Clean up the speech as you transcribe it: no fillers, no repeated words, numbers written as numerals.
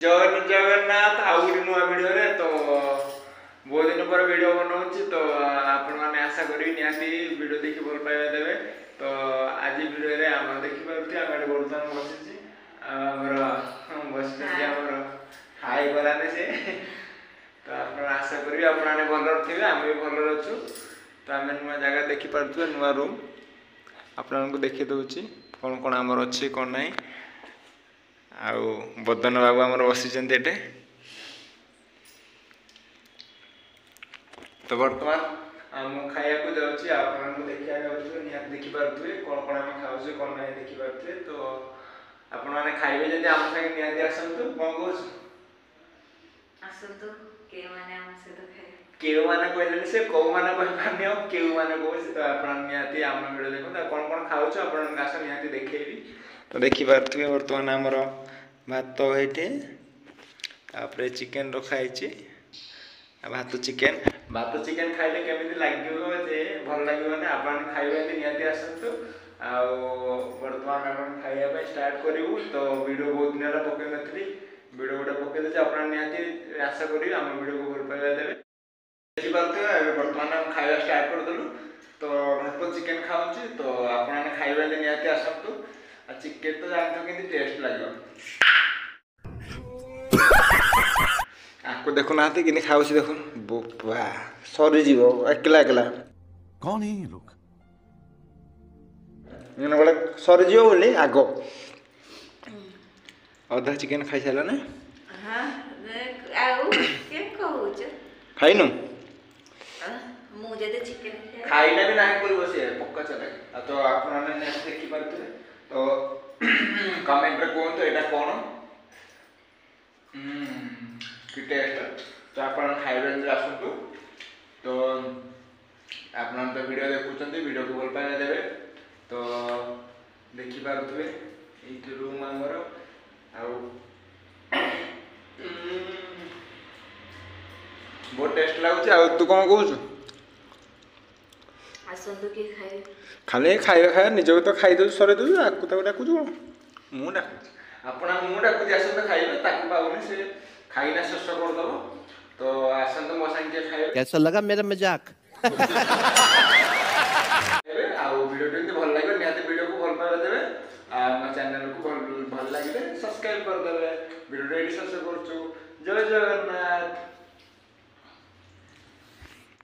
जय जगन्नाथ आउ गोटे नुआ भिडियो रे तो बहुत दिन पर वीडियो बनाऊँ तो आपण मैंने आशा करी निहाती वीडियो देखि भल पाइबा देवे तो आज वीडियो रे आम देखि पारुथि आम बर्तमान बसिछि हमर बसिछि हमर हाई कराने से तो आपण आशा करी आपण माने भल थिबे आम भी भल अछु तो आम नुआ जगह देखि पारुथि नुआ रूम आपण को देखि दउछि कोन कोन हमर अछि कोन नै आउ बदन बाबू आमर बसिचंती एटे तो बर्तमान आम खाया को जाउछि आपन को देखिया जाउछि निहात देखि पारुथुए कोन कोन हम खाउछु कोन नै देखि पारुथुए तो आपण माने खाइबे जदि आम संगे निहात आसंतु कोन कहउछ आसंतु के माने आम से तो खाइ केउ माने कहले से को माने कहि पानियो केउ माने कहउछ तो आपण निहाती आम वीडियो देखो कोन कोन खाउछु आपण गास निहाती देखैबी तो देखि पारुथुए बर्तमान हमर भात ये चिकेन रखाई भात चिकेन खाइले केमिति लागियो जे भल लागियो ने आपण खाइबे निहाती आसंतु बर्तमान आपण खाइया पे स्टार्ट करिवु तो वीडियो बहुत दिन ला पके नथली वीडियो गोटे पके दे आपण निहाती आशा करी हम वीडियो को भल पाइबा देबे देखि पारते बर्तमान हम खाइबा स्टार्ट कर देलु तो भात चिकेन खाउची तो आपण खाइबे निहाती आसंतु आ चिकेन तो जानतो केंति टेस्ट लागियो आपको देखो ना कि खाऊ देखो बोपा सरी जीव एकला एकला कौन है ये लोग गोटे सरी जीव बोली आग अधा चिकेन खाई सारा ना हां आउ के कहउछ खाइनु मु जदे चिकेन खाइना भी नाही करी बसे पक्का चले तो आपण ने नेक्स्ट देखि पारते तो कमेंट रे कोन तो एटा कोन कि टेस्ट तो आपण खाइबे जे आसंतु तो आपण तो वीडियो देखुचंती वीडियो को भल पाए देबे तो देखि पारुथबे एई रूम हमर आउ बहुत टेस्ट लागुची आ तू कोन कहउछु आसंतु के खाइ खाली खाइबे खाय निजो तो खाइ दउ सरे दउ आकु ताको डाकुछु मु डाकुछु आपण मु डाकुची आसंतु खाइबे ताकु पाउनी से खाइना शेष कर दबो तो आसंतु मो संगे खाइबे कैसा लगा मेरा मजाक आउ वीडियो टे भल लागे निहाते वीडियो को भल पाए देबे आ म चैनल को भल लागिले सब्सक्राइब कर देबे वीडियो टे शेष करछु जय जगन्नाथ।